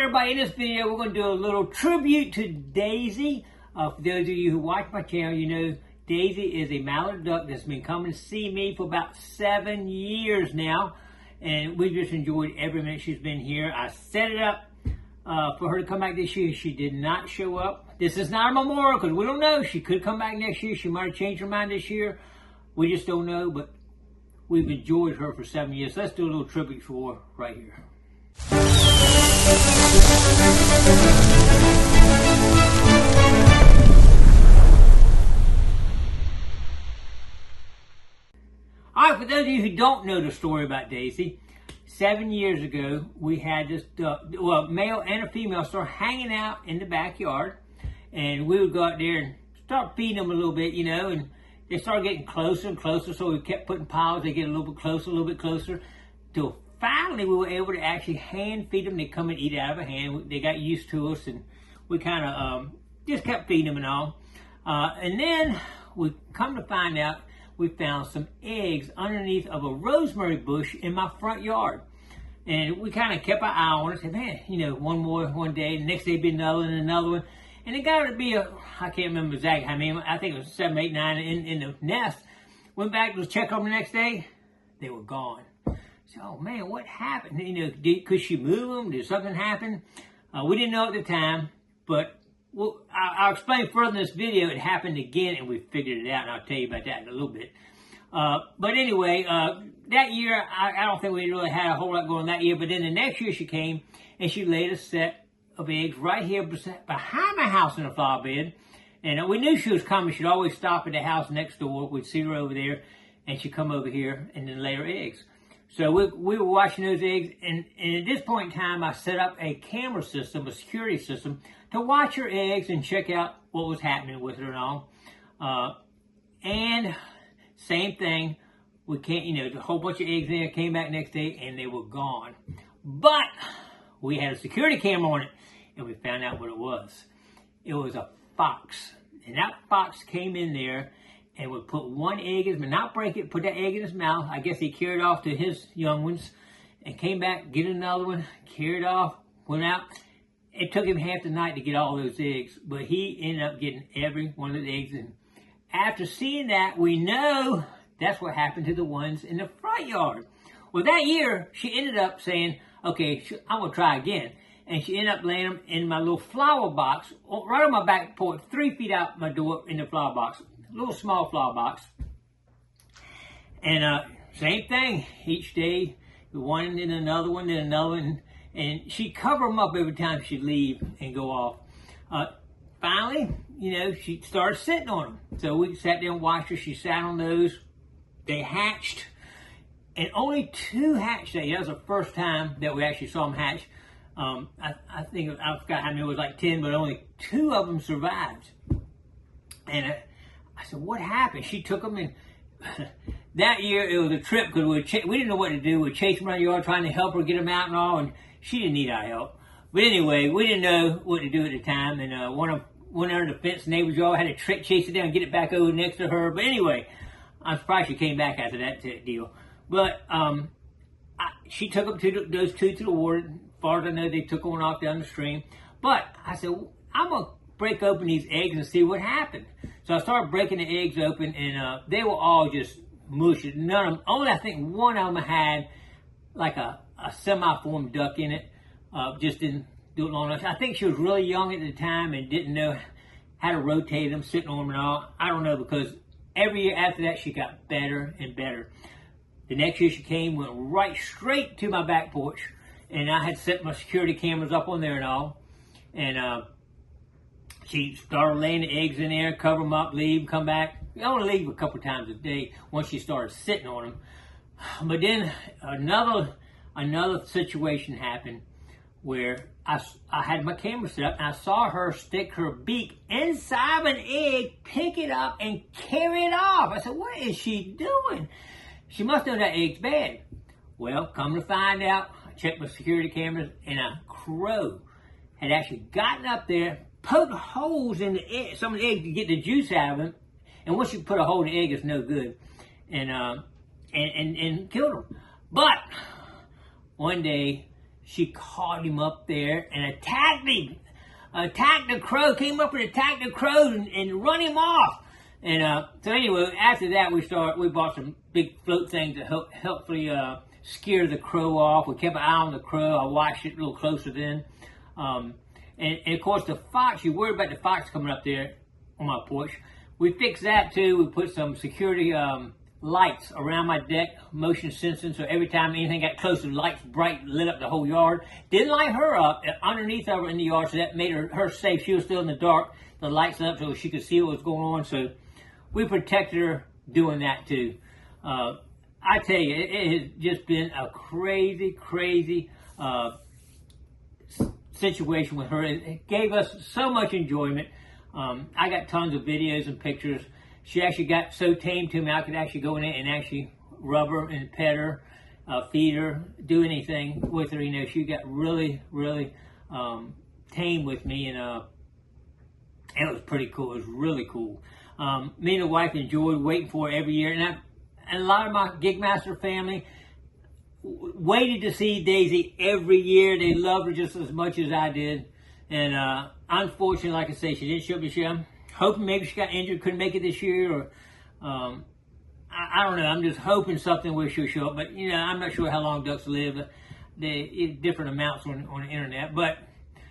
everybody, in this video we're going to do a little tribute to Daisy. For those of you who watch my channel, you know Daisy is a mallard duck that's been coming to see me for about 7 years now. And we've just enjoyed every minute she's been here. I set it up for her to come back this year. She did not show up. This is not a memorial because we don't know. She could come back next year. She might have changed her mind this year. We just don't know, but we've enjoyed her for 7 years. So let's do a little tribute for her right here. Alright, for those of you who don't know the story about Daisy, 7 years ago we had this male and a female start hanging out in the backyard, and we would go out there and start feeding them a little bit, you know, and they started getting closer and closer, so we kept putting piles. They get a little bit closer, till finally we were able to actually hand feed them. They come and eat out of a hand. They got used to us, and we kind of just kept feeding them and all. And then we come to find out we found some eggs underneath of a rosemary bush in my front yard. And we kind of kept our eye on it. Said, man, you know, one more one day, the next day be another one and another one. And it got to be I can't remember exactly how many, I think it was 7, 8, 9 in the nest. Went back to check on them the next day, they were gone. So, oh man, what happened? You know, could she move them? Did something happen? We didn't know at the time, but I'll explain further in this video. It happened again, and we figured it out, and I'll tell you about that in a little bit. But anyway, that year, I don't think we really had a whole lot going that year, but then the next year she came, and she laid a set of eggs right here behind my house in the flower bed. And we knew she was coming. She'd always stop at the house next door. We'd see her over there, and she'd come over here and then lay her eggs. So we were watching those eggs, and at this point in time, I set up a camera system, a security system, to watch her eggs and check out what was happening with her and all. And same thing, we can't, you know, a whole bunch of eggs in there, came back next day, and they were gone. But we had a security camera on it, and we found out what it was. It was a fox, and that fox came in there and would put one egg in his mouth, not break it, put that egg in his mouth. I guess he carried off to his young ones and came back, get another one, carried off, went out. It took him half the night to get all those eggs, but he ended up getting every one of the eggs. And after seeing that, we know that's what happened to the ones in the front yard. Well, that year, she ended up saying, okay, I'm going to try again. And she ended up laying them in my little flower box, right on my back porch, 3 feet out my door in the flower box. Little small flower box. And same thing, each day, one and then another one, then another one. And she'd cover them up every time she'd leave and go off. Finally, you know, she started sitting on them. So we sat there and watched her. She sat on those. They hatched. And only 2 hatched that year. That was the first time that we actually saw them hatch. I think, I forgot how many, it was like 10, but only 2 of them survived. And I said, what happened? She took them, and that year it was a trip because we didn't know what to do. We were chasing around the yard trying to help her get them out and all, and she didn't need our help. But anyway, we didn't know what to do at the time, and went under the fence, neighbor's yard, had to chase it down and get it back over next to her. But anyway, I'm surprised she came back after that deal. But she took them to those 2 to the water. As far as I know, they took one off down the stream. But I said, I'm going to break open these eggs and see what happened. So I started breaking the eggs open, and they were all just mushy. None of them, only I think one of them had like a semi-formed duck in it. Just didn't do it long enough. I think she was really young at the time and didn't know how to rotate them, sitting on them and all. I don't know, because every year after that, she got better and better. The next year she came, went right straight to my back porch, and I had set my security cameras up on there and all. And she started laying the eggs in there, cover them up, leave, come back. I only leave a couple times a day once she started sitting on them. But then another situation happened where I had my camera set up, and I saw her stick her beak inside of an egg, pick it up, and carry it off. I said, what is she doing? She must know that egg's bad. Well, come to find out, I checked my security cameras, and a crow had actually gotten up there, poked holes in the egg, some of the egg to get the juice out of them. And once you put a hole in the egg, it's no good. And killed them. But one day, she caught him up there and attacked him. Attacked the crow, came up and attacked the crow and run him off. And so anyway, after that we bought some big float things to helpfully scare the crow off. We kept an eye on the crow. I watched it a little closer then. And of course the fox, you worried about the fox coming up there on my porch. We fixed that too. We put some security lights around my deck, motion sensing, so every time anything got close, the lights bright lit up the whole yard. Didn't light her up underneath her in the yard, so that made her safe. She was still in the dark. The lights lit up so she could see what was going on. So we protected her doing that too. I tell you, it has just been a crazy situation with her. It gave us so much enjoyment. I got tons of videos and pictures. She actually got so tame to me, I could actually go in there and actually rub her and pet her, feed her, do anything with her. You know, she got really tame with me, and it was pretty cool. It was really cool. Me and the wife enjoyed waiting for her every year, and a lot of my Gigmaster family waited to see Daisy every year. They loved her just as much as I did. And unfortunately, like I say, she didn't show up this year. I'm hoping maybe she got injured, couldn't make it this year, or I don't know. I'm just hoping something will she'll show up. But you know, I'm not sure how long ducks live. They different amounts on the internet. But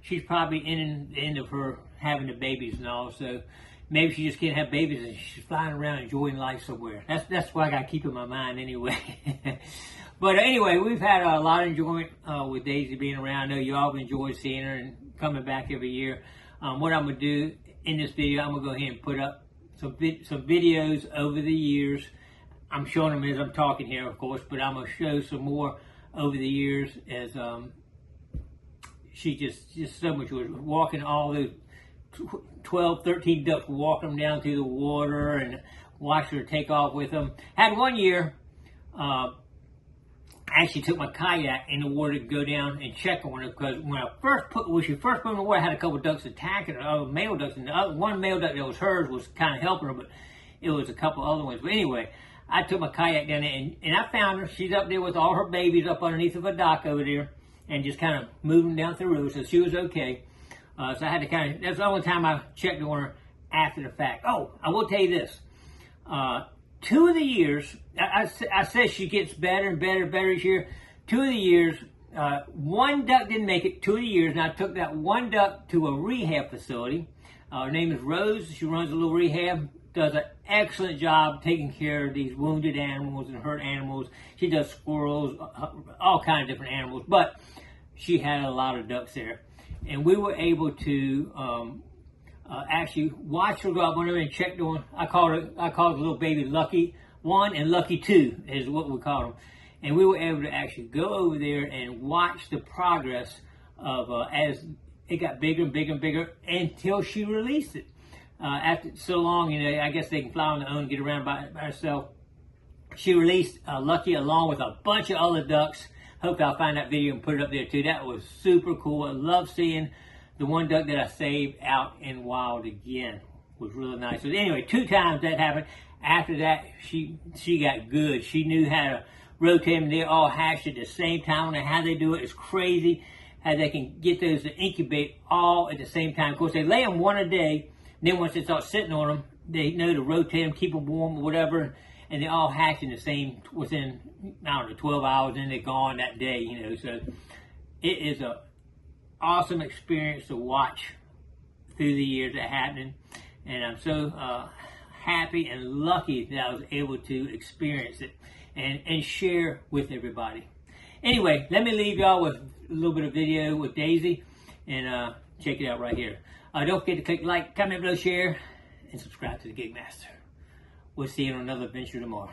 she's probably in the end of her having the babies and all. So maybe she just can't have babies and she's flying around enjoying life somewhere. That's what I got to keep in my mind anyway. But anyway, we've had a lot of enjoyment with Daisy being around. I know you all enjoy seeing her and coming back every year. What I'm going to do in this video, I'm going to go ahead and put up some videos over the years. I'm showing them as I'm talking here, of course, but I'm going to show some more over the years as she just so much was walking all the 12, 13 ducks, walking them down through the water and watched her take off with them. Had one year, I actually took my kayak in the water to go down and check on her, because when she first put in the water, I had a couple of ducks attacking her, male ducks, and one male duck that was hers was kind of helping her, but it was a couple other ones. But anyway, I took my kayak down there, and I found her. She's up there with all her babies up underneath of a dock over there, and just kind of moving down through the river, so she was okay. So I had to that's the only time I checked on her after the fact. Oh, I will tell you this. 2 of the years, I said she gets better and better each year. 2 of the years, one duck didn't make it 2 of the years, and I took that one duck to a rehab facility. Her name is Rose. She runs a little rehab, does an excellent job taking care of these wounded animals and hurt animals. She does squirrels, all kinds of different animals, but she had a lot of ducks there. And we were able to actually watch her go up on her and checked on. I called the little baby Lucky 1 and Lucky 2 is what we call them. And we were able to actually go over there and watch the progress of as it got bigger and bigger and bigger until she released it. After so long, you know, I guess they can fly on their own and get around by herself. She released Lucky along with a bunch of other ducks. Hope I'll find that video and put it up there too. That was super cool. I love seeing the one duck that I saved out in wild again. It was really nice. So anyway, 2 times that happened. After that, she got good. She knew how to rotate them. They all hatched at the same time. And how they do it is crazy. How they can get those to incubate all at the same time. Of course, they lay them one a day. Then once they start sitting on them, they know to rotate them, keep them warm, or whatever. And they all hatch in the same, within, I don't know, 12 hours, and they're gone that day, you know. So it is a awesome experience to watch through the years that happening. And I'm so happy and lucky that I was able to experience it and share with everybody. Anyway, let me leave y'all with a little bit of video with Daisy, and check it out right here. Don't forget to click like, comment below, share, and subscribe to the Gigmaster. We'll see you on another adventure tomorrow.